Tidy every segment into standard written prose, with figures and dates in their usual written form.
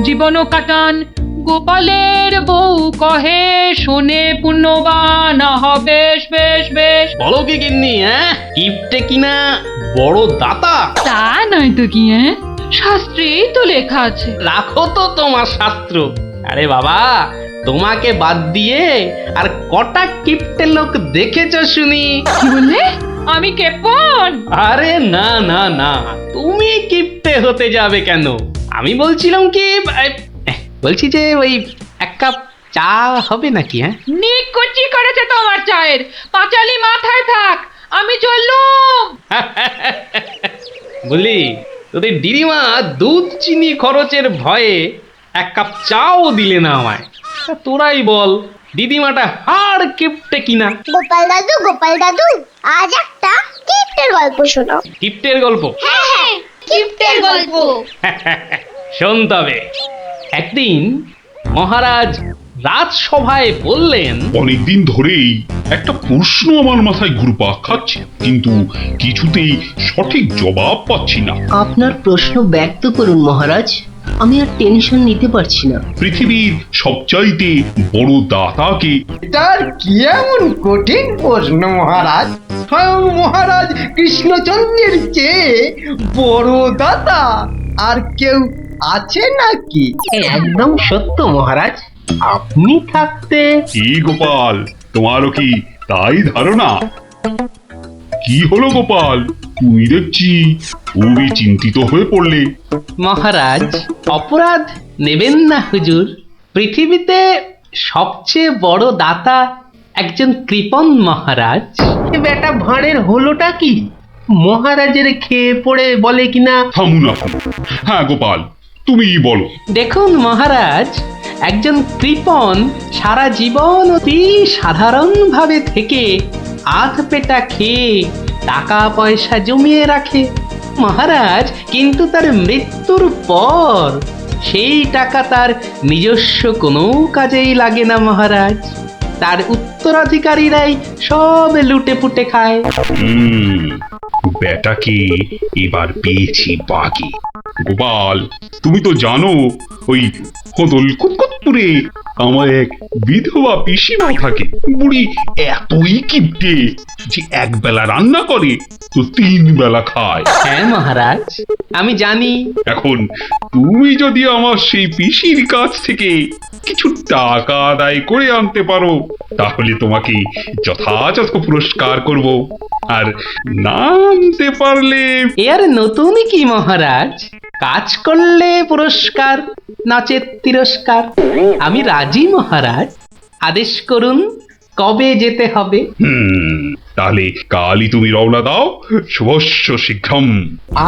জীবন কাটান। গোপালের বউ কহে শোনে পুণ্যবান হবে। বেশ বেশ। বলো কি গিন্নি, কিপটে কিনা বড় দাতা? তা নয় তো কি, শাস্ত্রেই তো লেখা আছে। রাখো তো তোমার শাস্ত্র। আরে বাবা, তোমাকে বাদ দিয়ে আর কটা কিপটে লোক দেখেছো শুনি? কি বললে? আমি কেপন? আরে না না না, তুমি কিপটে হতে যাবে কেন? আমি বলছিলাম কি, বলছি যে ওই এক কাপ চা হবে নাকি? নিকুচি করেছে তোমার চায়ের। পাঁচালি মাথায় থাক, আমি চললুম। বলি, তোদের দিদিমা দুধ চিনি খরচের ভয়ে এক কাপ চাও দিলে না আমায়। তা তোরাই বল, দিদিমাটা হাড় কিপটে কিনা? গোপাল দাদু, আজ একটা কিপ্টের গল্প শোনাও। কিপটের গল্প? হ্যাঁ, কিপ্টের গল্প। শোন তবে। একদিন মহারাজ রাজসভায় বললেন, অনেকদিন ধরেই একটা প্রশ্ন আমার মাথায় ঘুরপাক খাচ্ছে, কিন্তু কিছুতেই সঠিক জবাব পাচ্ছি না। আপনার প্রশ্ন ব্যক্ত করুন মহারাজ, আমি আর টেনশন নিতে পারছি না। পৃথিবীর সবচাইতে বড় দাতাকে? এটার কি এমন কঠিন প্রশ্ন মহারাজ? স্বয়ং মহারাজ কৃষ্ণচন্দ্রের চেয়ে বড় দাতা আর কেউ আছে নাকি? একদম সত্য মহারাজ, আপনি থাকতে। কি গোপাল, তোমারও কি তাই ধারণা? কি হলো গোপাল, তুমি দেখছি খুবই চিন্তিত হয়ে পড়লে। মহারাজ অপরাধ নেবেন না হুজুর, পৃথিবীতে সবচেয়ে বড় দাতা একজন কৃপণ মহারাজ। বেটা ভাঁড়ের হলোটা কি? মহারাজের খেয়ে পড়ে বলে কিনা। থামুন আপনি। হ্যাঁ গোপাল, তুমি বলো। দেখুন মহারাজ, একজন কৃপণ সারা জীবন অতি সাধারণভাবে থেকে আধ পেটা খেয়ে টাকা পয়সা জমিয়ে রাখে মহারাজ, কিন্তু তার মৃত্যুর পর সেই টাকা তার নিজস্ব কোনো কাজেই লাগে না মহারাজ। তার উত্তরাধিকারীরাই সব লুটে পুটে খায়। বেটাকে এবার পেয়েছি বাকি। গোপাল, তুমি তো জানো ওই কদল কুতকুতপুরে আমার এক বিধবা পিসিমা থাকে। বুড়ি এতই কিপটে যে এক বেলা রান্না করে তো 3 বেলা খায়। হ্যাঁ মহারাজ, আমি জানি। এখন তুমি যদি আমার সেই পিসির কাছ থেকে কিছু টাকা আদায় করে আনতে পারো, তাহলে তোমাকে যথাযথ পুরস্কার করব। আর না আনতে পারলে? এর নতুন কি মহারাজ, কাজ করলে পুরস্কার, নচেৎ তিরস্কার। আমি রাজি মহারাজ, আদেশ করুন কবে যেতে হবে। তাহলে কালই তুমি রওনা দাও, শুভস্য শীঘ্রম।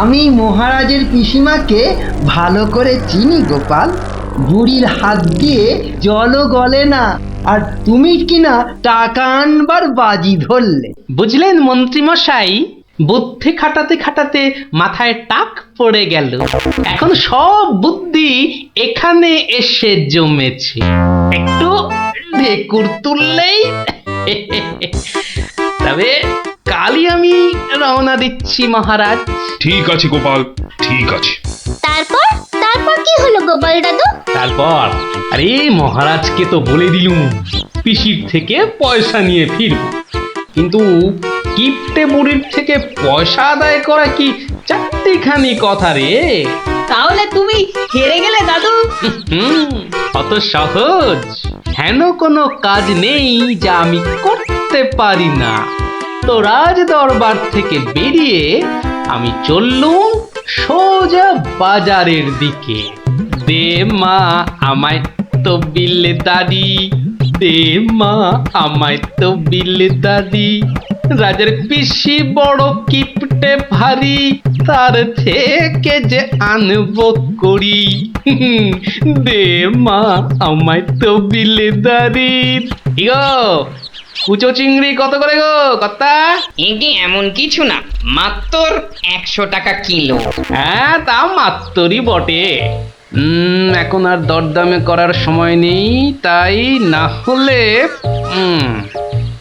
আমি মহারাজের পিসিমাকে ভালো করে চিনি গোপাল। বুড়ির হাত দিয়ে জলও গলে না, আর তুমি কিনা টাকা আনবার বাজি ধরলে। বুঝলেন মন্ত্রী মশাই, বুদ্ধি খাটাতে খাটাতে মাথায় টাক পড়ে গেল। এখন সব বুদ্ধি এখানে এসে জমেছে, একটু ঢেকুর তুললেই। তবে কালই আমি রওনা দিচ্ছি মহারাজ। ঠিক আছে গোপাল, ঠিক আছে। তারপর তারপর কি হলো গোপাল দাদু? তারপর আরে মহারাজকে তো বলে দিলুম পিসির থেকে পয়সা নিয়ে ফিরব, কিন্তু কিপটে বুড়ির থেকে পয়সা আদায় করা কি চারটিখানি কথা রে? তাহলে তুমি হেরে গেলে দাদু। অত সহজ হেন কোনো কাজ নেই যা আমি করতে পারি না। তো রাজ দরবার থেকে বেরিয়ে আমি চললুম সোজা বাজারের দিকে। দে মা আমায় তো বিলে দাদি, দে মা আমায় তো বিলে দাদি। রাজার পিসি বড় কিপটে ভারী, তার থেকে যে আনবো করি। দে মা আমায় তো বিলে দাদি। ইগো কুচো চিংড়ি কত করে গো কর্তা? এটি এমন কিছু না, মাত্র 100 টাকা কিলো। হ্যাঁ তা মাত্রই বটে। এখন আর দরদামে করার সময় নেই, তাই না হলে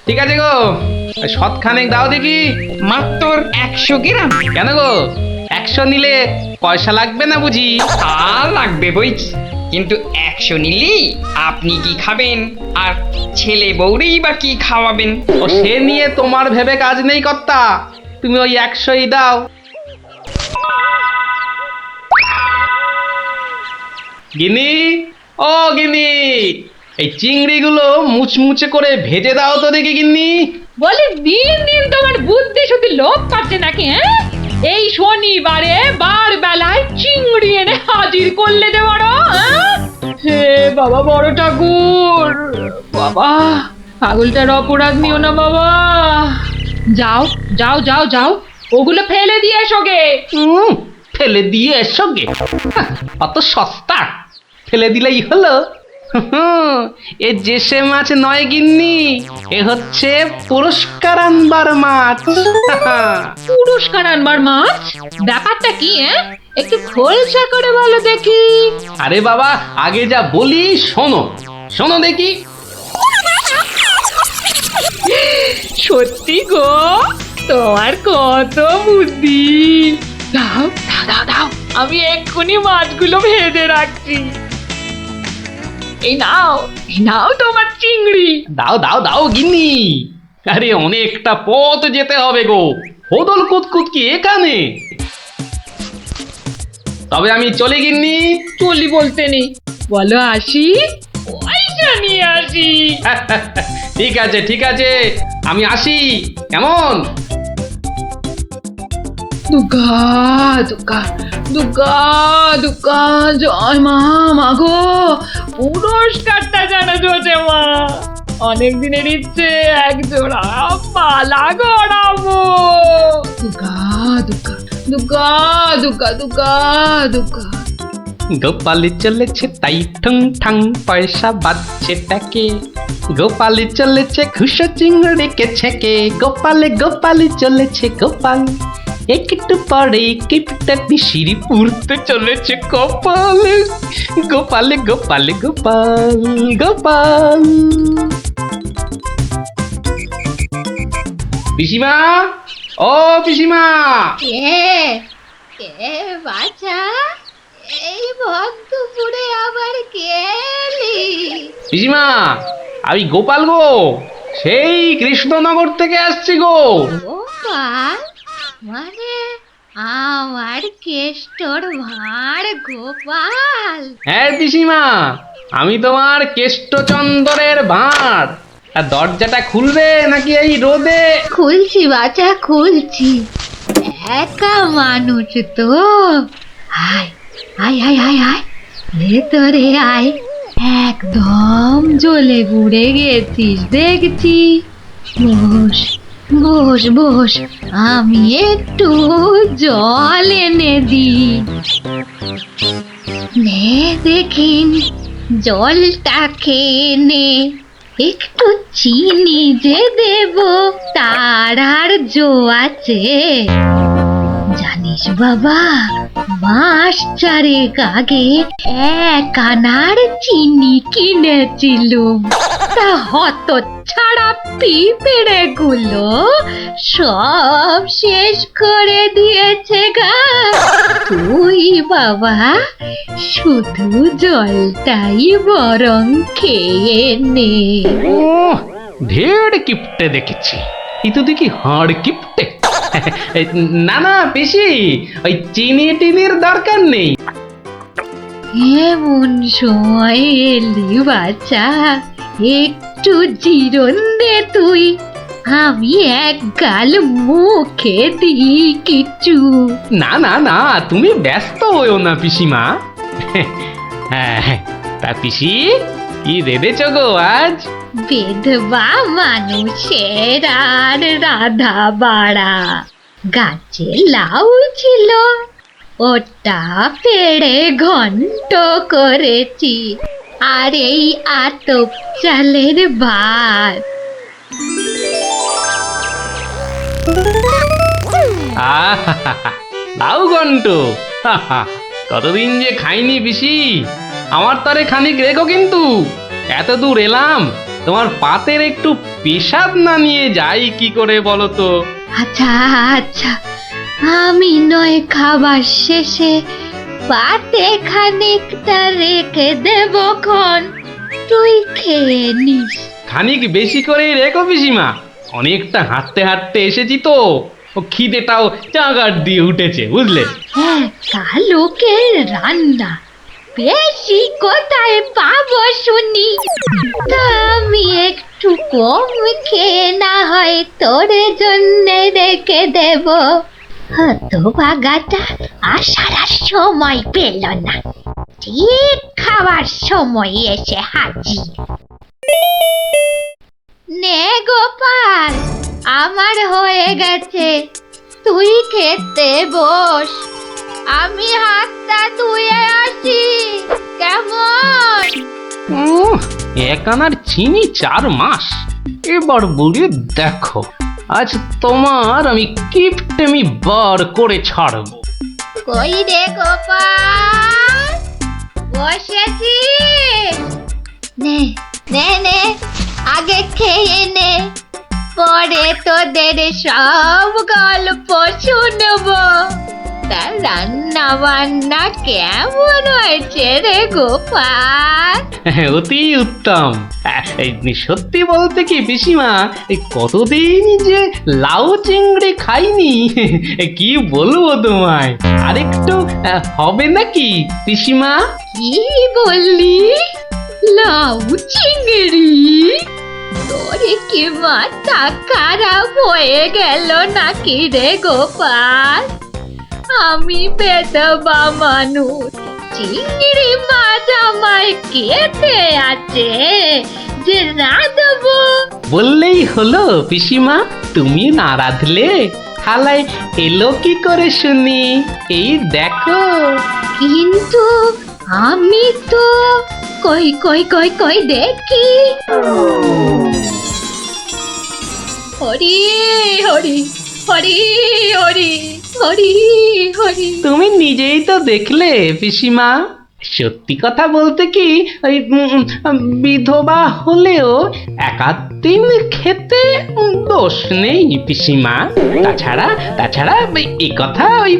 ঠিক আছে গো, শতখানেক দাও দেখি। মাত্র 100 গ্রাম। কেন গো, 100 নিলে পয়সা লাগবে না বুঝি? তা লাগবে বই। কিন্তু 100 নিলি আপনি কি খাবেন আর ছেলে বউরেই বা কি খাওয়াবেন? ও সে নিয়ে তোমার ভেবে কাজ নেই কর্তা, তুমি ওই 100ই দাও। গিনি, ও গিনি, এই চিংড়িগুলো মুচমুচে করে ভেজে দাও তো দেখি গিন্নি। বলি দিন দিন তোমার বুদ্ধি শুধু লোপ পাচ্ছে নাকি? হ্যাঁ, এই শনিবারে বার বেলায় চিংড়ি এনে হাজির করলে যে বড়। হে বাবা বড় ঠাকুর, বাবা পাগলটার অপরাধ নিও না বাবা। যাও যাও যাও যাও, ওগুলো ফেলে দিয়ে এসো গে। ফেলে দিয়ে এসো গে? অত সস্তা? ফেলে দিলেই হলো? এ জেসে মাছ নয় গিন্নি, এ হচ্ছে পুরস্কার আনবার মাছ। পুরস্কার আনবার মাছ? ব্যাপারটা কি? একটু খোলসা করে বলো দেখি। আরে বাবা, আগে যা বলি শোনো, শোনো দেখি। সত্যি গো, তোমার কত বুদ্ধি। দাও দাও দাও দাও, আমি এক্ষুনি মাছগুলো ভেজে রাখছি। এই নাও তোমার চিংড়ি। দাও দাও দাও গিন্নি। আরে অনেকটা পথ যেতে হবে গো, হোদল কুতকুত কি এখানে? তবে আমি চলে গিন্নি। চলি বলতে নেই, বলো আসি, পয়সা নিয়ে আসি। ঠিক আছে ঠিক আছে, আমি আসি, কেমন? দুর্গা দুর্গা দুর্গা দুর্গা, জয় মা, মাগো পুরস্কারটা যেন জোটে মা। অনেক দিনের ইচ্ছে, এক জোড়া পালা গড়াবো। দুর্গা দুর্গা দুর্গা দুর্গা দুর্গা দুর্গা। গোপালি চলেছে তাই ঠং ঠাং, পয়সা বাজছে টাকে। গোপালি চলেছে খুশো চিংড়িকে ছেকে। গোপালে গোপালি চলেছে গোপাল, একটু পরে কিপটা পিসিরি পুরতে চলেছে কপাল। গোপালে গোপালে গোপাল গোপাল। পিসিমা, ও পিসিমা। কে বাছা, এই ভক্তপুরে আবার কে এলি? পিসিমা, আমি গোপাল গো, সেই কৃষ্ণনগর থেকে আসছি গো। গোপাল মানে আমার কেষ্টর ভাঁড় গোপাল? হ্যাঁ পিসিমা, আমি তোমার কেষ্টচন্দরের ভাঁড়। আর দরজাটা খুলবে নাকি এই রোদে? খুলছি বাছা, খুলছি। একা মানুষ তো, আয় আয় আয় আয় আয়, ভেতরে আয়। একদম জ্বলে পুড়ে গেছিস দেখছি। বস বস বস, আমি একটু জল এনে দিই। নে দেখিন, জলটা খেয়ে নে। একটু চিনি যে দেব তার আর জো আছে? জানিস বাবা, মাস চারেক আগে 1 আনার চিনি কিনেছিলুম, তা হত ছাড়া পিঁপড়ে গুলো সব শেষ করে দিয়েছে গা। তুই বাবা শুধু জলটাই বরং খেয়ে নে। ও, ঢের কিপটে দেখেছি, এই তো দেখি হাড় কিপটে। না না পিসি, ওই চিনি টিনির দরকার নেই। এমন সময় এলি বাচ্চা, একটু জিরন দে তুই। আমি এক গাল মুখে দিই কিছু। না না না, তুমি ব্যস্ত হইও না পিসিমা। হ্যাঁ, তা পিসি কি রেঁধেছ গো আজ? বেধবা মানুষের আর রাধা বাড়া। গাছে লাউ ছিল, ওটা পেড়ে ঘন্ট করেছি, আর এই আতপ চালের ভাত। লাউ ঘন্ট, কতদিন যে খাইনি পিসি। আমার তরে খানিক রেখো কিন্তু, এত দূর এলাম, তোমার পাতের একটু পেশাব না নিয়ে যাই কি করে বলো তো? আচ্ছা আচ্ছা, আমি নয় খাবার শেষে পাতে খানিকটা রেখে দেবো খন, তুই খেয়ে নিস। খানিক বেশি করে রেখো পিসিমা, অনেকটা হাঁটতে হাঁটতে এসেছি তো, ও খিদেটাও চাগার দিয়ে উঠেছে বুঝলে। হ্যাঁ, কালুকের রান্না বেশি কোথায় পাবো শুনি? তা আমি একটু কম খেয়ে না হয় তোর জন্য রেখে দেব। হতভাগাটা আসার আর সময় পেল না, ঠিক খাওয়ার সময় এসে হাজির। নে গোপাল, আমার হয়ে গেছে, তুই খেতে বস, আমি হাতটা ধুয়ে আসি, কেমন? এক আনার চিনি 4 মাস, এবার বুড়ি দেখো, আজ তোমার আমি কিপটেমি বার করে ছাড়বো। কই রে গোপাল, বসেছি? নে নে নে, আগে খেয়ে নে, পরে তোদের সব গল্প শুনবো। তা রান্না বান্না কেমন হয়েছে রে গোপাল? অতি উত্তম। এই সত্যি বলতে কি পিসিমা, এই কতদিন যে লাউ চিংড়ি খাইনি, কি বলবো তোমায়। আরেকটু হবে নাকি পিসিমা? কি বললি? লাউ চিংড়ি? তোরে কি মাথা খারাপ হয়ে গেল নাকি রে গোপাল? আমি বেদবা মানুষ, চিংড়ি মাছ আমায় খেতে আছে যে রাঁধবো? বললেই হলো পিসিমা, তুমি না রাঁধলে থালায় এলো কি করে শুনি? এই দেখো। কিন্তু আমি তো কই কই কই কই দেখি। হরি হরি হরি হরি হরি হরি। তুমি নিজেই তো দেখলে পিসিমা, সত্যি কথা বলতে কি, ওই বিধবা হলেও একাদিন খেতে দোষ নেই পিসিমা। তাছাড়া এ কথা ওই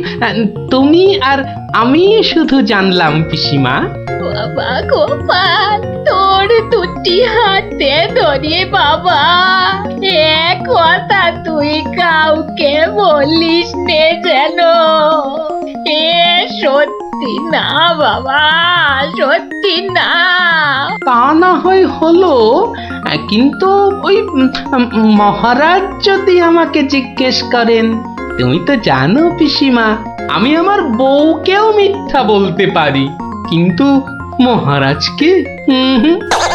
তুমি আর আমি শুধু জানলাম পিসিমা। বাবা গোপাল, তোর দুটি হাতে ধরে বাবা, এক কথা তুই কাউকে বলিস নে যেন। এ সত্যি না বাবা, সত্যি না। তা না হয় হলো, কিন্তু ওই মহারাজ যদি আমাকে জিজ্ঞেস করেন, তুমি তো জানো পিসিমা, আমি আমার বউকেও মিথ্যা বলতে পারি, কিন্তু মহারাজকে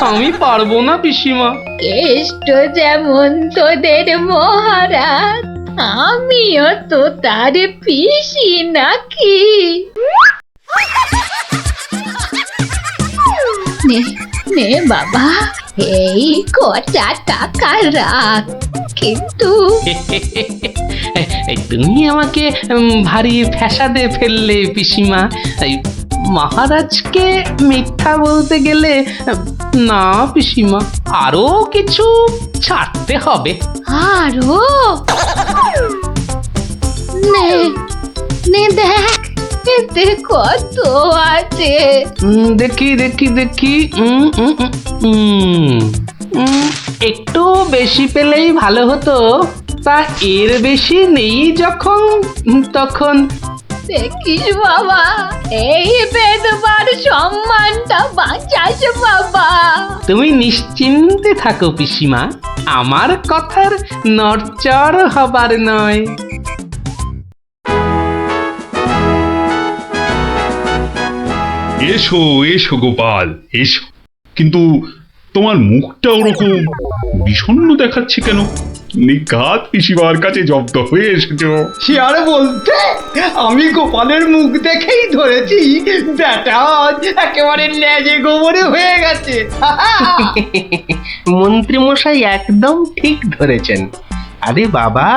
আমি পারবো না পিসিমা। কেষ্ট যেমন তোদের মহারাজ, আমিও তো তার পিসি নাকি? নে নে বাবা, এই কটা টাকা রাখ, কিন্তু তুমি আমাকে ভারী ফ্যাসাদে ফেললে পিসিমা। মহারাজকে মিথ্যা বলতে গেলে না পিসিমা, আরো কিছু ছাড়তে হবে। আরো? নে নে দেখ, এতে কত আছে? দেখি দেখি দেখি, একটু বেশি পেলেই ভালো হতো, তা এর বেশি নেই যখন, তখন দেখিস বাবা, এই বেদবার সম্মানটা বাঁচাস বাবা। তুমি নিশ্চিন্তে থাকো পিসিমা, আমার কথার নড়চড় হবার নয়। এসো এসো গোপাল, এসো। কিন্তু তোমার মুখটা ওরকম বিষণ্ণ দেখাচ্ছে কেন? নিঘাত পিসিমার কাছে জব্দ হয়ে এসেছো। সে আর বলতে, আমি গোপালের মুখ দেখেই ধরেছি ব্যাটা আজ একেবারে লেজে গোবরে হয়ে গেছে। মন্ত্রীমশাই একদম ঠিক ধরেছেন। আরে বাবা,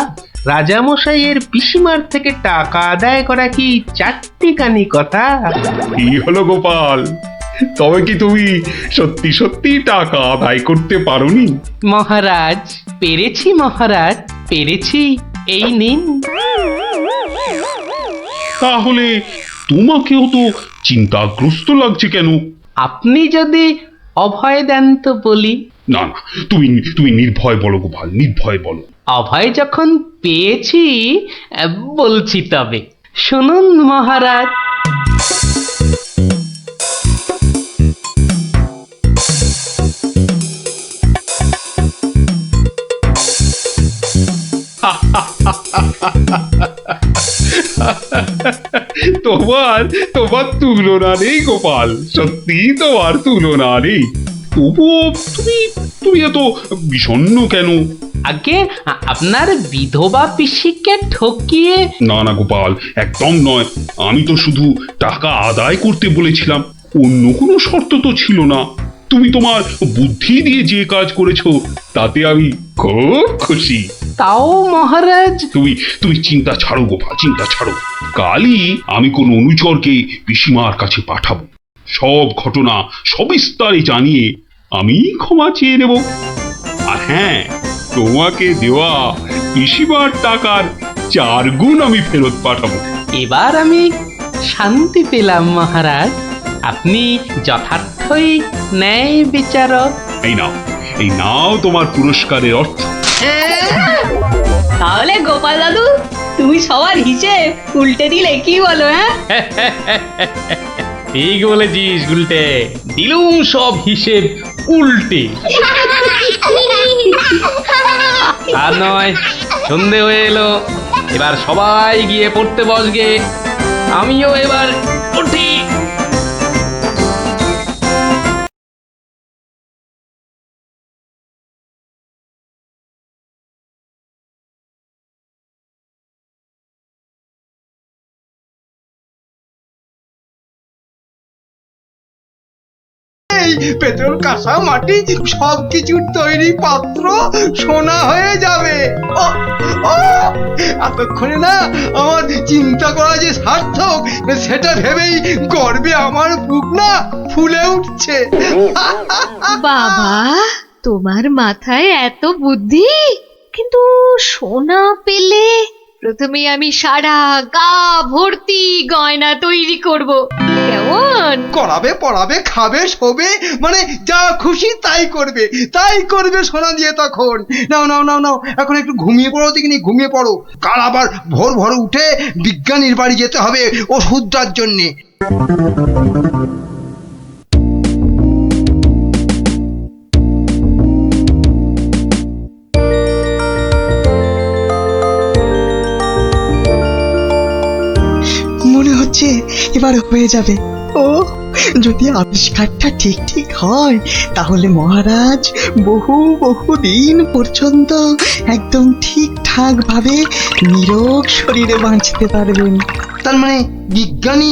রাজামশাইয়ের পিসিমার থেকে টাকা আদায় করা কি চারটিখানি কথা? কি হলো গোপাল, তবে কি তুমি সত্যি সত্যি টাকা আদায় করতে পারোনি? মহারাজ, পেরেছি মহারাজ, পেরেছি, এই নিন। তাহলে তোমাকেও তো চিন্তাগ্রস্ত লাগছে কেন? আপনি যদি অভয় দেন তো বলি। না না, তুমি নির্ভয় বলো গোপাল, নির্ভয় বলো। অভয় যখন পেয়েছি বলছি তবে শুনুন মহারাজ। তোমার তুলনা নেই গোপাল, সত্যি তোমার তুলনা নেই। তবুও তুমি এত বিষণ্ণ কেন? আগে আপনার বিধবা পিসিকে ঠকিয়ে। না না গোপাল, একদম নয়। আমি তো শুধু টাকা আদায় করতে বলেছিলাম, অন্য কোনো শর্ত তো ছিল না। তুমি তোমার বুদ্ধি দিয়ে যে কাজ করেছো তাতে আমি খুব খুশি। তাও মহারাজ। তুমি চিন্তা ছাড়ো গোপাল, চিন্তা ছাড়ো। কালই আমি কোন অনুচরকে পিসিমার কাছে পাঠাবো, সব ঘটনা সবিস্তারে জানিয়ে আমি ক্ষমা চেয়ে নেব। আর হ্যাঁ, তোমাকে দেওয়া পিসিমার টাকার 4 গুণ আমি ফেরত পাঠাবো। এবার আমি শান্তি পেলাম মহারাজ। আপনি যথার্থই ন্যায় বিচারক। এই নাও তোমার পুরস্কারের অর্থ। তাহলে গোপাল দাদু, তুমি সবার হিসেব উল্টে দিলে, কি বলো? ঠিক বলেছিস গুলটে, দিলুম সব হিসেব উল্টে। আর নয়, সন্ধে হয়ে এলো, এবার সবাই গিয়ে পড়তে বসগে। আমিও এবার উঠি। পেট্রোল, কাঁসা, মাটি সবকিছুর তৈরি পাত্র সোনা হয়ে যাবে। এতক্ষণে না আমার চিন্তা করা যে সার্থক, সেটা ভেবেই গর্বে আমার বুক না ফুলে উঠছে। বাবা, তোমার মাথায় এত বুদ্ধি! কিন্তু সোনা পেলে প্রথমে আমি সারা গা ভর্তি গয়না তৈরি করব, কেমন? করাবে, পড়াবে, খাবে, শোবে, মানে যা খুশি তাই করবে সোনা দিয়ে। তখন নাও, এখন একটু ঘুমিয়ে পড়ো, দেখিনি, ঘুমিয়ে পড়ো। কাল আবার ভোর ভোর উঠে বিজ্ঞানীর বাড়ি যেতে হবে ওষুধটার জন্যে। মনে হচ্ছে এবার হয়ে যাবে। ও, যদি আবিষ্কারটা ঠিক হয় তাহলে মহারাজ বহু দিন পর্যন্ত একদম ঠিকঠাক ভাবে নিরোগ শরীরে বাঁচতে পারবেন। তার মানে বিজ্ঞানী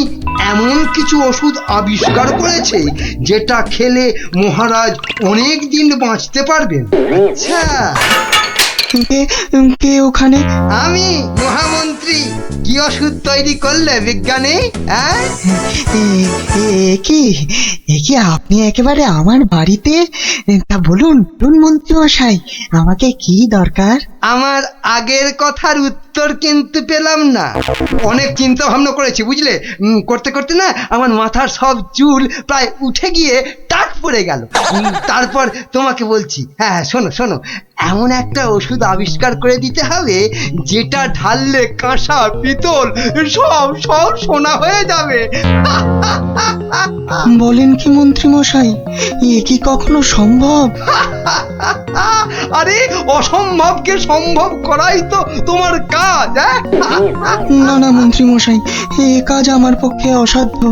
এমন কিছু ওষুধ আবিষ্কার করেছে যেটা খেলে মহারাজ অনেক দিন বাঁচতে পারবেন। আচ্ছা, কে ওখানে? আমি মহামন্ত্রী। কি ওষুধ তৈরি করলে বিজ্ঞানী? কি আপনি একেবারে আমার বাড়িতে? তা বলুন মন্ত্রী মশাই, আমাকে কি দরকার? আমার আগের কথার উত্তর কিন্তু পেলাম না। অনেক চিন্তা ভাবনা করেছি বুঝলে, করতে করতে না আমার মাথার সব চুল প্রায় উঠে গিয়ে টাক পড়ে গেল। তারপর তোমাকে বলছি, হ্যাঁ শোনো, এমন একটা ওষুধ আবিষ্কার করে দিতে হবে যেটা ঢাললে কাঁসা, পিতল সব সোনা হয়ে যাবে। বলেন কি মন্ত্রী মশাই, এ কি কখনো সম্ভব? আরে অসম্ভবকে সম্ভব করাই তো তোমার কাজ। না মন্ত্রী মশাই, এ কাজ আমার পক্ষে অসাধ্য।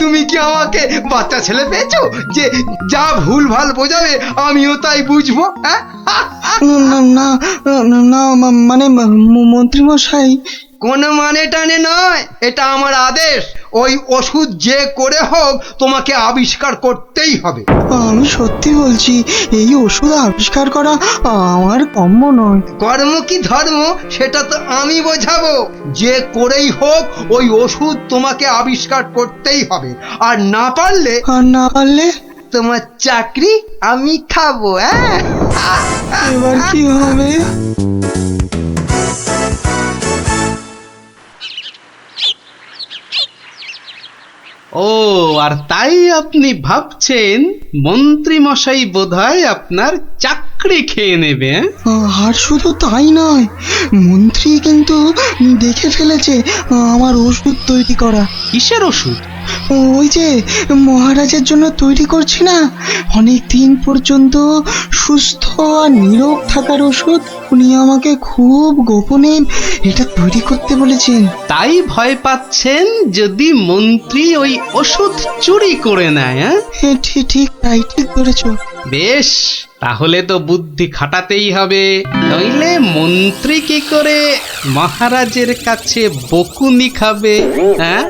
তুমি কি আমাকে বাচ্চা ছেলে পেয়েছো যে যা ভুল ভাল বোঝাবে আমিও তাই বুঝবো? না মানে মন্ত্রী মশাই, কোনো মানে টানে নয়, এটা আমার আদেশ। ওই ওষুধ যে করে হোক তোমাকে আবিষ্কার করতেই হবে। আমি সত্যি বলছি, এই ওষুধ আবিষ্কার করা আমার কম্য নয়। কর্ম কি ধর্ম সেটা তো আমি বোঝাবো। যে করেই হোক ওই ওষুধ তোমাকে আবিষ্কার করতেই হবে। আর না পারলে তোমার চাকরি আমি খাবো। এবার কি হবে? আর তাই আপনি ভাবছেন মন্ত্রী মশাই বোধহয় আপনার চাকরি খেয়ে নেবে? আর শুধু তাই নয়, মন্ত্রী কিন্তু দেখে ফেলেছে আমার ওষুধ তৈরি করা। কিসের ওষুধ? ওই যে মহারাজের জন্য তৈরি করছি না, অনেক দিন পর্যন্ত সুস্থ আর নীরোগ থাকার ওষুধ। উনি আমাকে খুব গোপনে এটা তৈরি করতে বলেছেন। তাই ভয় পাচ্ছেন যদি মন্ত্রী ওই ওষুধ চুরি করে নেয়? ঠিক ঠিক তাই, ঠিক ধরেছ। বেশ, তাহলে তো বুদ্ধি খাটাতেই হবে, নইলে মন্ত্রী কি করে মহারাজের কাছে বকুনি খাবে? হ্যাঁ,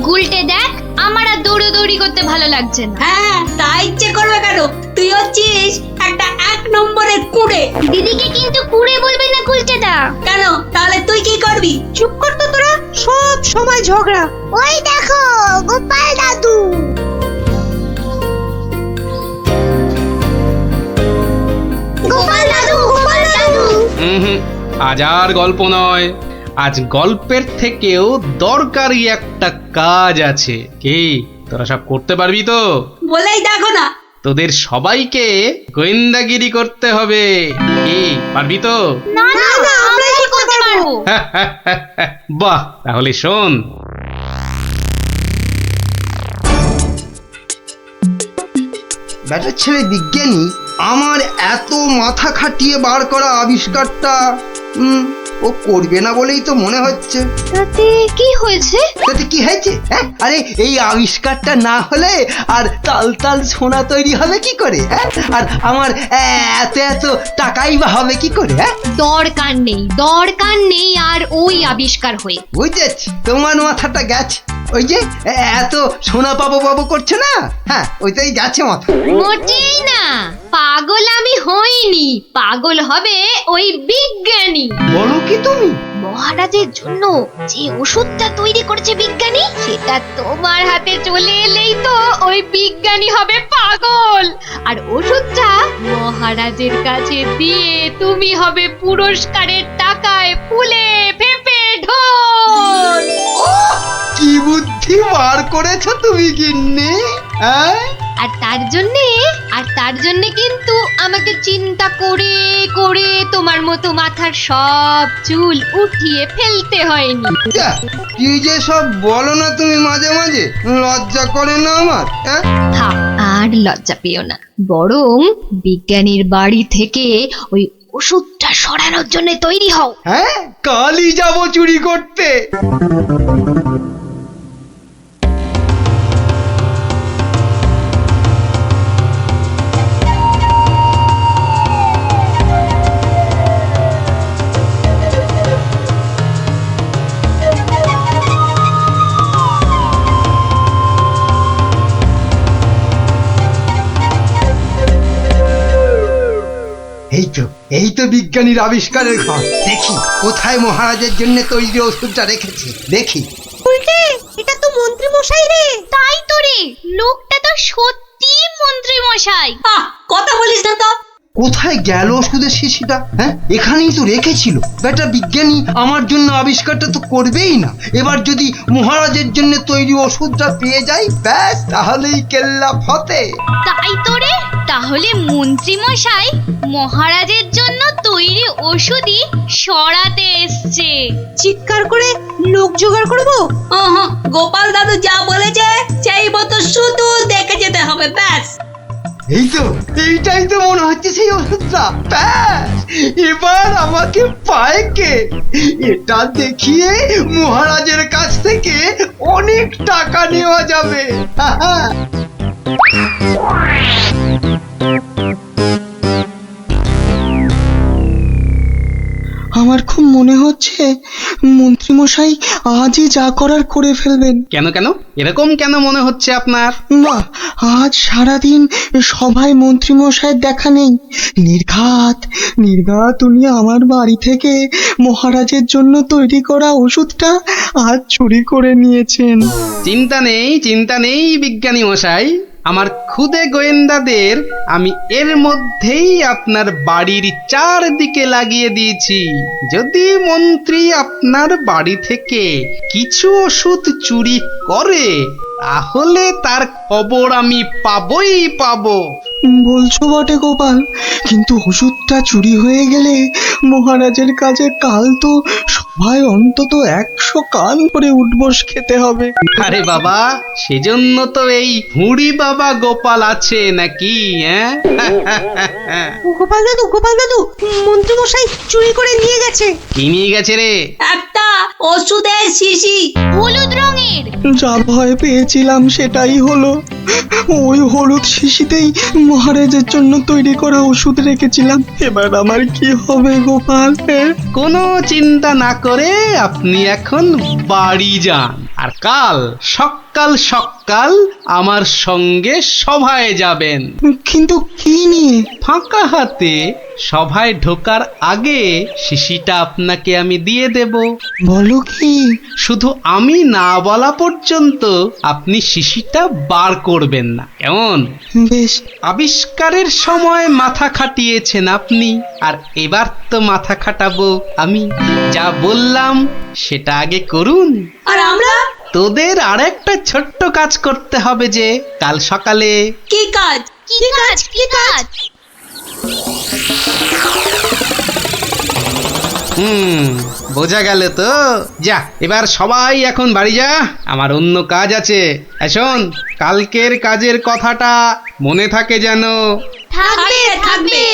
গুলটে দেখ, আমার আর দৌড়ি করতে ভালো লাগছে না। হ্যাঁ, তাই ইচ্ছে করবে কেন? তুই হচ্ছিস একটা 1 নম্বরের কুড়ে। দিদিকে কিন্তু কুড়ে বলবি না গুলটেদা। কেন? তাহলে তুই কি করবি? চুপ কর তো তোরা, সব সময় ঝগড়া। ওই দেখো গোপাল দাদু। গোপাল দাদু, গোপাল দাদু। আজ আর গল্প নয়, আজ গল্পের থেকেও দরকারি একটা কাজ আছে। কি তোরা সব করতে পারবি তো? বলেই দেখো না। তোদের সবাইকে গোয়েন্দাগিরি করতে হবে। কি পারবি তো? না না, আমরা কি করতে পারবো? বাহ, তাহলে শোন। ব্যাটার ছেলে বিজ্ঞানী আমার এত মাথা খাটিয়ে বার করা আবিষ্কারটা ও করবে না বলেই তো মনে হচ্ছে। তাতে কি হয়েছে? তাতে কি হয়েছে? হ্যাঁ, আরে এই আবিষ্কারটা না হলে আর তাল তাল সোনা তৈরি হবে কি করে? হ্যাঁ, আর আমার এত এত টাকাই বা হবে কি করে? হ্যাঁ, দরকার নেই আর ওই আবিষ্কার হয়ে। বুঝেছি, তোমার মাথাটা গেছে। ওই যে এত সোনা পাবো পাবো করছে না, হ্যাঁ ওইটাই গেছে মাথা। মোটেই না, পাগল আমি হইনি, পাগল হবে ওই বিজ্ঞানী। বলো কি তুমি? মহারাজের জন্য যে ওষুধটা তৈরি করেছে বিজ্ঞানী, সেটা তোমার হাতে চলে এলেই তো ওই বিজ্ঞানী হবে পাগল, আর ওষুধটা মহারাজের কাছে দিয়ে তুমি হবে পুরস্কারের টাকায় ফুলে ফেপে ঢোল। কি বুদ্ধি বার করেছো তুমি গিন্নি! আর তার জন্যে কিন্তু আমাকে চিন্তা করে করে তোমার মতো মাথার সব চুল উঠিয়ে ফেলতে হয়নি। কি যে সব বলো না তুমি মাঝে মাঝে, লজ্জা করে না আমার? থাক, আর লজ্জা পেও না, বরং বিজ্ঞানীর বাড়ি থেকে ওই ওষুধটা সরানোর জন্য তৈরি হও। হ্যাঁ, কালই যাবো চুরি করতে। এই তো বিজ্ঞানীর আবিষ্কারের ঘর। দেখি কোথায় মহারাজের জন্য তৈরি ওষুধটা রেখেছি। দেখি। এটা তো মন্ত্রী মশাই রে। তাই তো রে, লোকটা তো সত্যি মন্ত্রী মশাই। কথা বলিস না তো। কোথায় গেল ওষুধের শিশিটা? হ্যাঁ, এখানেই তো রেখেছিল। বেটা বিজ্ঞানী আমার জন্য আবিষ্কারটা তো করবেই না। এবার যদি মহারাজের জন্য তৈরি ওষুধটা পেয়ে যাই, ব্যাস তাহলেই কেল্লা ফতে। তাই তো রে, তাহলে মন্ত্রী মশাই মহারাজের জন্য তৈরি ওষুধই সরাতে এসছে। চিৎকার করে লোক জোগাড় করবো? গোপাল দাদু যা বলেছে সেই মতো শুধু দেখে যেতে হবে, ব্যাস। এই তো, এইটাই তো মনে হচ্ছে সেই ওষুধটা। ব্যাস, এবার আমাকে পায় কে? এটা দেখিয়ে মহারাজের কাছ থেকে অনেক টাকা নেওয়া যাবে। আমার খুব মনে হচ্ছে মন্ত্রীমশাই আজই যা করার করে ফেলবেন। কেন কেন এরকম কেন মনে হচ্ছে আপনার? বাহ, আজ সারাদিন সভায় মন্ত্রীমশাইয়ের দেখা নেই। নির্ঘাত উনি আমার বাড়ি থেকে মহারাজের জন্য তৈরি করা ওষুধটা আজ চুরি করে নিয়েছেন। চিন্তা নেই বিজ্ঞানী মশাই, আমার খুদে গোয়েন্দাদের আমি এর মধ্যেই আপনার বাড়ির চারদিকে লাগিয়ে দিয়েছি। যদি মন্ত্রী আপনার বাড়ি থেকে কিছু ওষুধ চুরি করে তাহলে তার খবর আমি পাবই পাবো। বলছো বটে গোপাল, কিন্তু ওষুধটা চুরি হয়ে গেলে মহারাজের কাছে কাল তো সবাই অন্তত 100 কান করে উঠবস খেতে হবে। আরে বাবা, সেজন্য তো এই হুড়ি বাবা গোপাল আছে নাকি? হ্যাঁ গোপাল দাদু মন্ত্রী মশাই চুরি করে নিয়ে গেছে। কি নিয়ে গেছে রে? একটা ওষুধের শিশি হলুদ রঙের। যা ভয় পেয়েছিলাম সেটাই হলো। ওই হলুদ শিশিতেই মহারাজের জন্য তৈরি করা ওষুধ রেখেছিলাম। এবার আমার কি হবে গোপাল? কোনো চিন্তা না করে আপনি এখন বাড়ি যান, আর কাল সকাল সকাল আমার সঙ্গে সভায় যাবেন। কিন্তু কি নিয়ে? ফাঁকা হাতে সভায় ঢোকার আগে শিশিটা আপনাকে আমি দিয়ে দেব। বলো কি? শুধু আমি না বলা পর্যন্ত আপনি শিশিটা বার করবেন না, কেমন? বেশ। আবিষ্কারের সময় মাথা খাটিয়েছেন আপনি, আর এবার তো মাথা খাটাবো আমি। যা বললাম সেটা আগে করুন। আর আমরা? তোদের আর একটা ছোট্ট কাজ করতে হবে যে কাল সকালে। কি কাজ? কি কাজ? বোঝা গেল তো? যা, এবার সবাই এখন বাড়ি যা, আমার অন্য কাজ আছে। শোন, কালকের কাজের কথাটা মনে থাকে যেন। থাকবে।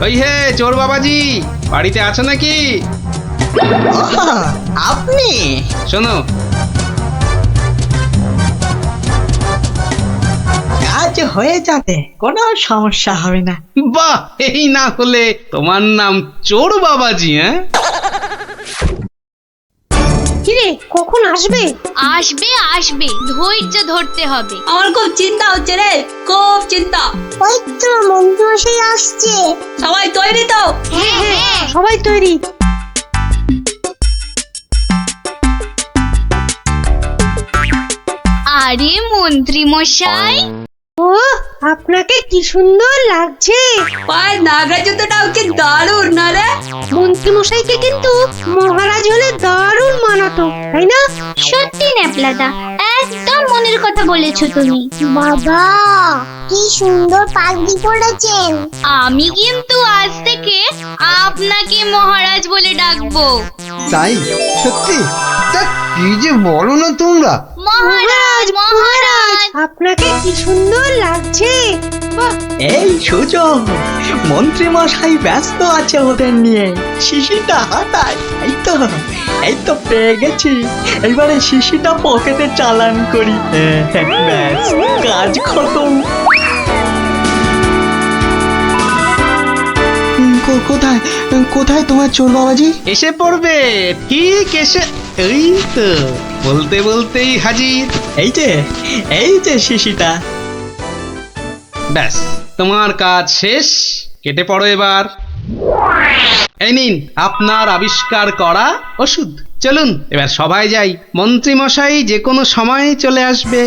ওই হে চোর বাবাজি, বাড়িতে আছো নাকি? আপনি? শোনো, কাজ হয়ে যাবে, কোনো সমস্যা হবে না। বাহ, এই না হলে তোমার নাম চোর বাবাজি? হ্যাঁ, কিরে কখন আসবে? আসবে, ধৈর্য ধরতে হবে। আমার খুব চিন্তা হচ্ছে রে, খুব চিন্তা। ওই তো মন্ত্রী আসছে। সবাই তৈরি তো? হ্যাঁ। সবাই তৈরি। আরে মন্ত্রী মশাই, ও আপনাকে কি সুন্দর লাগছে। পায়ের নাগরা জুতোটাও কি দারুণ না রে? মন্ত্রী মশাইকে কিন্তু মহারাজ হলে দারুণ মানাতো, তাই না? সত্যি ন্যাপলাদা, একদম মনের কথা বলেছো তুমি। বাবা কি সুন্দর পাগড়ি পরেছেন। আমি কিন্তু আজ থেকে আপনাকে মহারাজ বলে ডাকবো। তাই? সত্যি? তা কি যে বলো না তোমরা। মহারাজ। আপনাকে কি সুন্দর লাগছে। বাহ, এই সুযোগ, মন্ত্রী মশাই ব্যস্ত আছে ওদের নিয়ে। শিশিটা হাতায়। এই তো পেয়ে গেছি। এবারে শিশিটা পকেটে চালান করি। ব্যাস, কাজ খতম। কোথায় তোমার চোর বাবাজি? এসে পড়বে, ঠিক এসে। এই তো বলতে বলতেই হাজির। এই যে শিশিটা। ব্যাস, তোমার কাজ শেষ, কেটে পড়ো এবার। এই নিন আপনার আবিষ্কার করা ওষুধ। চলুন এবার সবাই যাই, মন্ত্রী মশাই যে কোনো সময় চলে আসবে।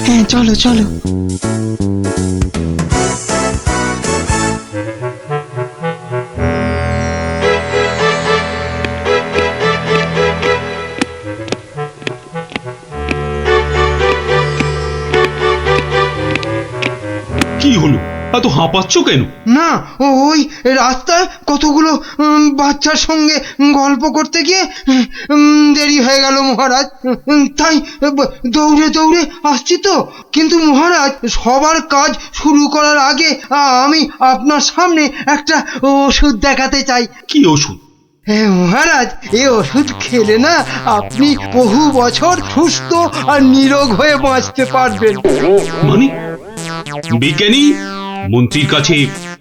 হ্যাঁ, চলো। কি হলো, এত হাঁপাচ্ছ কেন? না, ওই রাস্তায় কতগুলো বাচ্চার সঙ্গে গল্প করতে গিয়ে দেরি হয়ে গেল মহারাজ। তাই দৌড়ে আসছি তো। কিন্তু মহারাজ, সবার কাজ শুরু করার আগে আমি আপনার সামনে একটা ওষুধ দেখাতে চাই। কি ওষুধ? হ্যাঁ মহারাজ, এই ওষুধ খেলে না আপনি বহু বছর সুস্থ আর নিরোগ হয়ে বাঁচতে পারবেন। মানে বিজ্ঞানী, মন্ত্রীর কাছে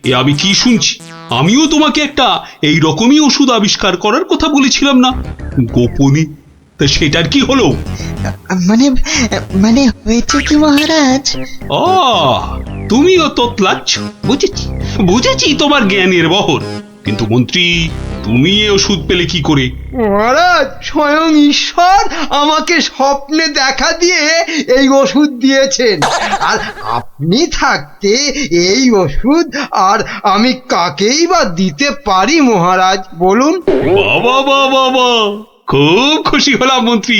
এ আমি কি শুনছি? আমিও তোমাকে একটা এই রকমই ওষুধ আবিষ্কার করার কথা বলেছিলাম না? গোপনে তো সেটার কি হলো? মানে মানে হয়েছে কি মহারাজ, ও, তুমিও তোতলাচ্ছ, বুঝেছি বুঝেছি তোমার জ্ঞানের বহর। কিন্তু মন্ত্রী, তুমি এ ওষুধ পেলে কি করে? মহারাজ, স্বয়ং ঈশ্বর আমাকে স্বপ্নে দেখা দিয়ে এই ওষুধ দিয়েছেন। আর আপনি থাকতে এই ওষুধ আর আমি কাকেই বা দিতে পারি মহারাজ, বলুন? বাবা বাবা বাবা, খুব খুশি হলাম মন্ত্রী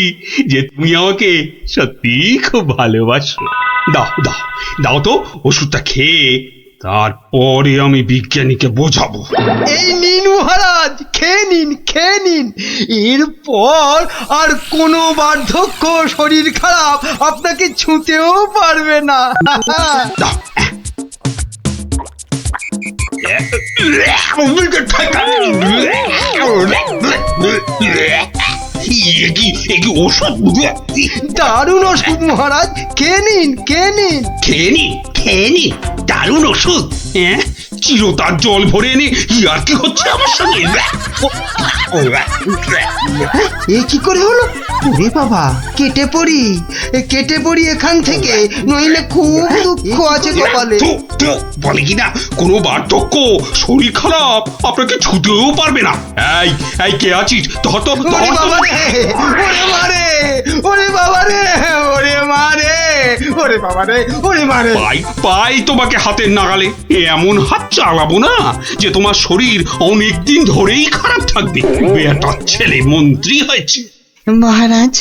যে তুমি আমাকে সত্যি খুব ভালোবাসো। দাও দাও দাও তো ওষুধটা খেয়ে, তারপরে আমি বিজ্ঞানীকে বোঝাবো। এই নিন মহারাজ, খেয়ে নিন খেয়ে নিন। এরপর আর কোনো বার্ধক্য শরীর খারাপ আপনাকে ছুঁতেও পারবে না। দাও। ওষুধ, দারুণ ওষুধ মহারাজ, খেয়ে নিন খেয়ে নিন। খেয়ে নি দারুণ ওষুধ। হ্যাঁ, চিরতার জল ভরে এনে আর কি হচ্ছে আমার সঙ্গে? এ কি করে হলো? ওরে বাবা, কেটে পড়ি এখান থেকে, নইলে খুব দুঃখ আছে কপালে। বলে কিনা কোনো বার্ধক্য, শরীর খারাপ আপনাকে ছুতেও পারবে না। এই এই কে আছিস? ধর তো, ওরে বাবা রে, ওরে মারে, ওরে বাবা রে, ওরে মারে, ওরে বাবা রে, ওরে মারে। পাই তোমাকে হাতের নাগালে। এমন হাত চালাবো না যে তোমার শরীর অনেকদিন ধরেই খারাপ থাকবে। বেটা ছেলে মন্ত্রী হয়েছে। মহারাজ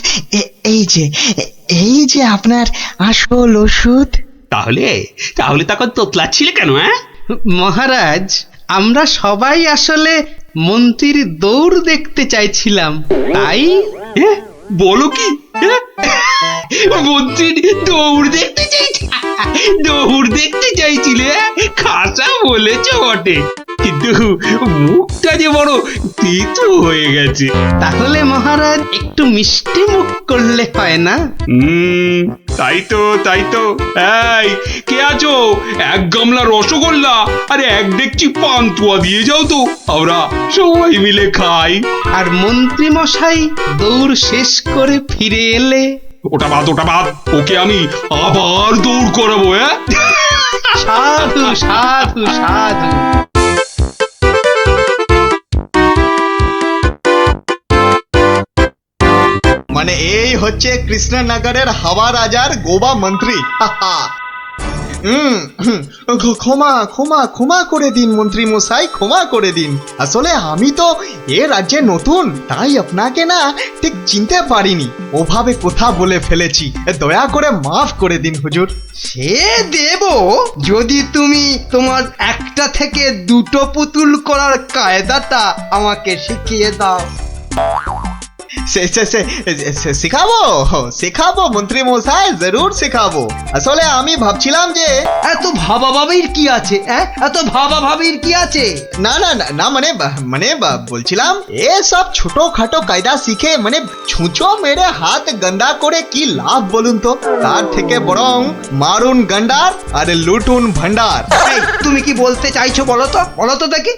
এই যে আপনার আসল ওষুধ। তাহলে তখন তোতলাচ্ছিলে কেন? হ্যাঁ মহারাজ, আমরা সবাই আসলে মন্ত্রীর দৌড় দেখতে চাইছিলাম, তাই। বলো কি? মন্ত্রীর দৌড় দেখতে চাইছিলে? খাসা বলেছ বটে, কিন্তু মুখটা যে বড় তিতো হয়ে গেছে। তাহলে মহারাজ একটু মিষ্টি মুখ করলে হয় না? তাই তো। এই কে আছো? এক গামলা রসগোল্লা আর এক ডেকচি পান্তুয়া দিয়ে যাও তো, আমরা সবাই মিলে খাই। আর মন্ত্রী মশাই দৌড় শেষ করে ফিরে এলে? ওটা বাদ, ওকে আমি আবার দৌড় করাবো। সাধু সাধু সাধু। মানে এই হচ্ছে কৃষ্ণনগরের হাওয়া রাজার গোবা মন্ত্রী। ক্ষমা করে দিন মন্ত্রী মশাই, ক্ষমা করে দিন। আসলে আমি তো এ রাজ্যে নতুন, তাই আপনাকে না ঠিক চিনতে পারিনি, ওভাবে কথা বলে ফেলেছি, দয়া করে মাফ করে দিন হুজুর। সে দেব, যদি তুমি তোমার একটা থেকে দুটো পুতুল করার কায়দাটা আমাকে শিখিয়ে দাও। শেখাবো মন্ত্রী মশাই, জরুর শেখাবো। আসলে আমি ভাবছিলাম যে এত ভাবাভাবির কি আছে? এত ভাবাভাবির কি আছে? না মানে বলছিলাম এসব ছোটখাটো কায়দা শিখে মানে ছুঁচো মেরে হাত গন্ডা করে কি লাভ বলুন তো? তার থেকে বরং মারুন গন্ডার আর লুটুন ভান্ডার। তুমি কি বলতে চাইছো বলো তো দেখি।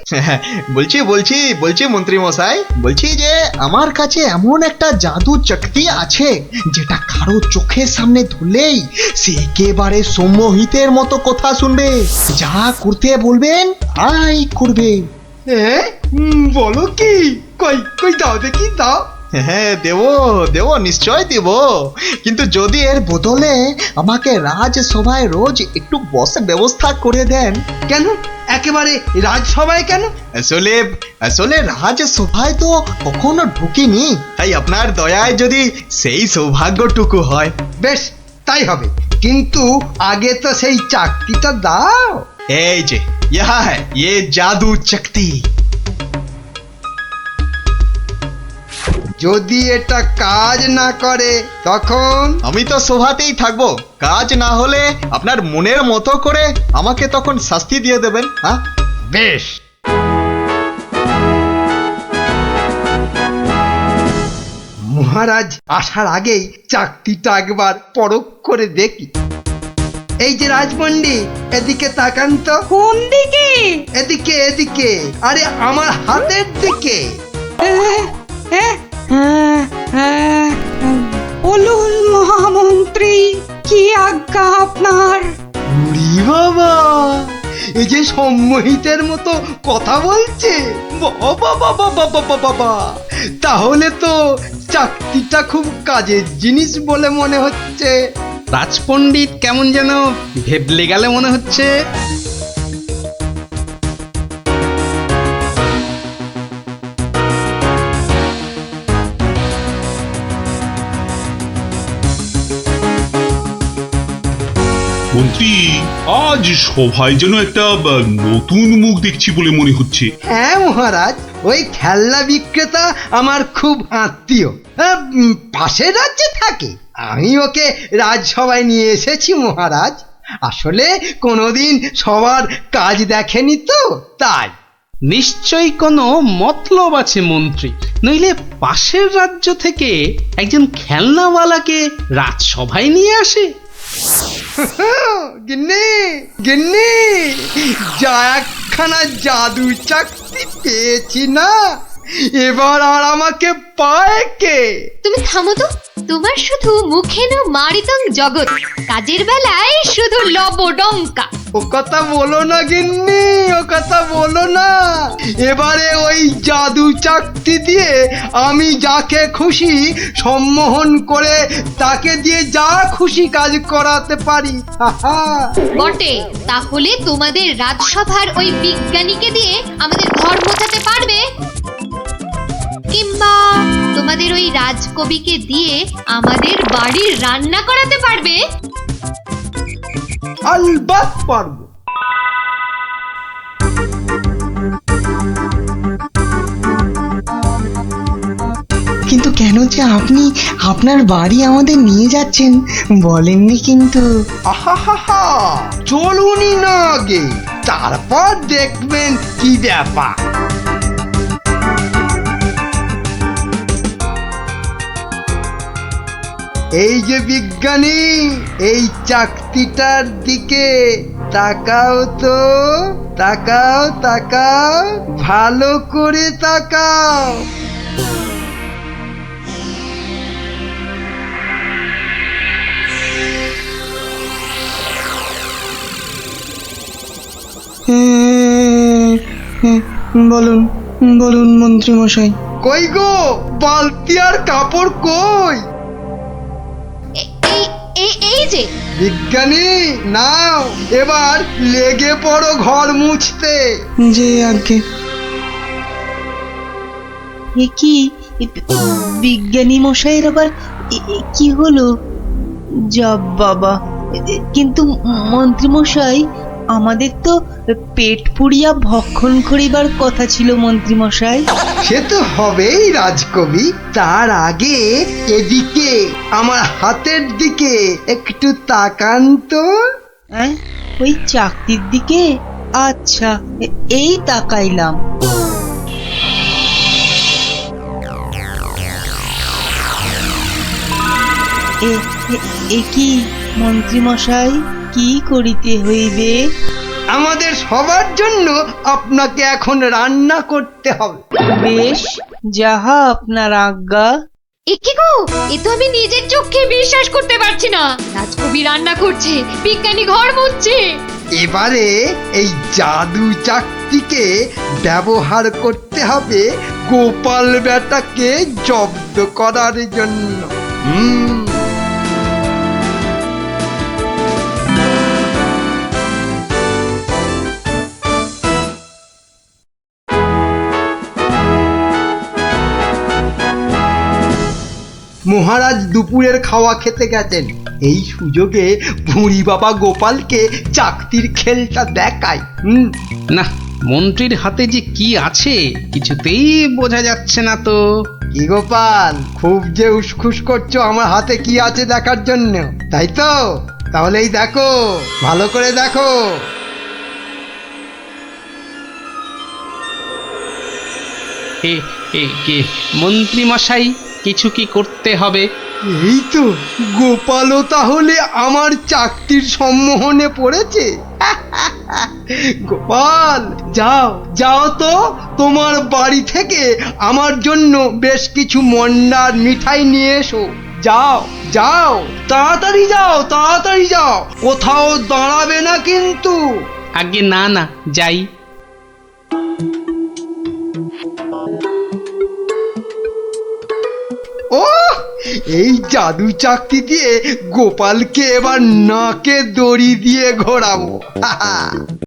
বলছি মন্ত্রী মশাই, বলছি যে আমার কাছে এমন একটা জাদু শক্তি আছে যেটা কারো চোখের সামনে ধরলেই সে একেবারে সম্মোহিতের মতো কথা শুনবে, যা করতে বলবেন তাই করবে। বলো কি? কই দাও দেখি, দাও। হ্যাঁ দেব নিশ্চয় দেব, কিন্তু যদি এর বদলে আমাকে রাজসভায় রোজ একটু বসে ব্যবস্থা করে দেন। কেন একেবারে রাজসভায় কেন? আসলে রাজসভায় তো কখনো ঢুকিনি, তাই আপনার দয়ায় যদি সেই সৌভাগ্যটুকু হয়। বেশ, তাই হবে, কিন্তু আগে তো সেই চাকরিটা দাও। এই যে ये জাদু শক্তি। যদি এটা কাজ না করে তখন? আমি তো সভাতেই থাকবো, কাজ না হলে আপনার মনের মতো করে আমাকে তখন শাস্তি দিয়ে দেবেন। হ্যাঁ বেশ। মহারাজ আসার আগেই চাকরিটা একবার পরখ করে দেখি। এই যে রাজপণ্ডিত, এদিকে তাকান তো। কোন দিকে? এদিকে, আরে আমার হাতের দিকে। হ্যাঁ, বলুন মহামন্ত্রী, কি আজ্ঞা আপনার? উরি বাবা, এই যে সম্মোহিতের মতো কথা বলছে, বাবা বাবা বাবা বাবা, তাহলে তো চাকতিটা খুব কাজের জিনিস বলে মনে হচ্ছে। রাজপণ্ডিত কেমন যেন ভেবলে গেলে মনে হচ্ছে। মন্ত্রী, আজ সভায় যেন একটা নতুন মুখ দেখছি বলে মনে হচ্ছে। হ্যাঁ মহারাজ, ওই খেলনা বিক্রেতা আমার খুব আত্মীয়, পাশের রাজ্যে থাকে। আমি ওকে রাজসভায় নিয়ে এসেছি মহারাজ। আসলে কোনোদিন সবার কাজ দেখেনি তো, তাই। নিশ্চয়ই কোনো মতলব আছে মন্ত্রী, নইলে পাশের রাজ্য থেকে একজন খেলনাওয়ালাকে রাজসভায় নিয়ে আসে। গিন্নি গিন্নি, যা একখানা জাদু চাকতি পেয়েছি না, এবার আর আমাকে পায় কে? তুমি থামো তো, তোমার শুধু মুখে না মারিতং জগৎ, কাজের বেলায় শুধু লবডঙ্কা। ও কথা বলো না গিন্নি, ও কথা বলো না। এবারে ওই জাদু চাকতি দিয়ে আমি যাকে খুশি সম্মোহন করে তাকে দিয়ে যা খুশি কাজ করাতে পারি। বটে, তাহলে তোমাদের রাজসভার ওই বিজ্ঞানীকে দিয়ে আমাদের ঘর মোছাতে পারবে? কিংবা তোমাদের ওই রাজকবিকে দিয়ে আমাদের বাড়ির রান্না করাতে পারবে? আলবাত পারবো। কিন্তু কেন যে আপনি আপনার বাড়ি আমাদের নিয়ে যাচ্ছেন বলেননি কিন্তু। আহা, চলুনি না আগে, তারপর দেখবেন কি ব্যাপার। এই যে বিজ্ঞানী, এই চাকতিটার দিকে তাকাও তো, তাকাও তাকাও, ভালো করে তাকাও। বলুন বলুন মন্ত্রী মশাই। কই গো, বালতি আর কাপড় কই? এই যে বিজ্ঞানী, নাও এবার লেগে পড়ো ঘর মুছতে। যে আগে কি বিজ্ঞানী মশাইয়ের আবার কি হলো? যা বাবা, কিন্তু মন্ত্রী মশাই, আমাদের তো পেট পুড়িয়া ভক্ষণ করিবার কথা ছিল মন্ত্রী মশাই। সে তো হবেই রাজকবি, তার আগে এদিকে আমার হাতের দিকে একটু তাকান তো। ওই চাকতির দিকে? আচ্ছা, এই তাকাইলাম। এ কি মন্ত্রী মশাই, কি করিতে হইবে? আমাদের সবার জন্য আপনাকে এখন রান্না করতে হবে। বেশ, যাহা আপনার আজ্ঞা। কি গো, এ তো আমি নিজের চোখে বিশ্বাস করতে পারছি না। রাজকবি রান্না করছে, বিজ্ঞানী ঘর মুছছে। এবারে এই জাদু চাকতিকে ব্যবহার করতে হবে গোপাল বেটাকে জব্দ করার জন্য। মহারাজ দুপুরের খাওয়া খেতে গেছেন, এই সুযোগে ভুঁড়ি বাবা গোপালকে চাকতির খেলটা দেখায়। না, মন্ত্রীর হাতে যে কি আছে কিছুতেই বোঝা যাচ্ছে না তো। কি গোপাল, খুব যে উসখুস করছো আমার হাতে কি আছে দেখার জন্য, তাই তো? তাহলেই দেখো, ভালো করে দেখো। মন্ত্রী মশাই, কিছু কি করতে হবে? এই তো গোপালও তাহলে আমার চাকতির সম্মোহনে পড়েছে। গোপাল যাও যাও তো, তোমার বাড়ি থেকে আমার জন্য বেশ কিছু মন্ডার মিঠাই নিয়ে এসো। যাও যাও, তাড়াতাড়ি যাও, তাড়াতাড়ি যাও, কোথাও দাঁড়াবে না কিন্তু। আগে না না, যাই। ও এই জাদু চাকতি দিয়ে গোপালকে এবার নাকে দড়ি দিয়ে ঘোরাবো।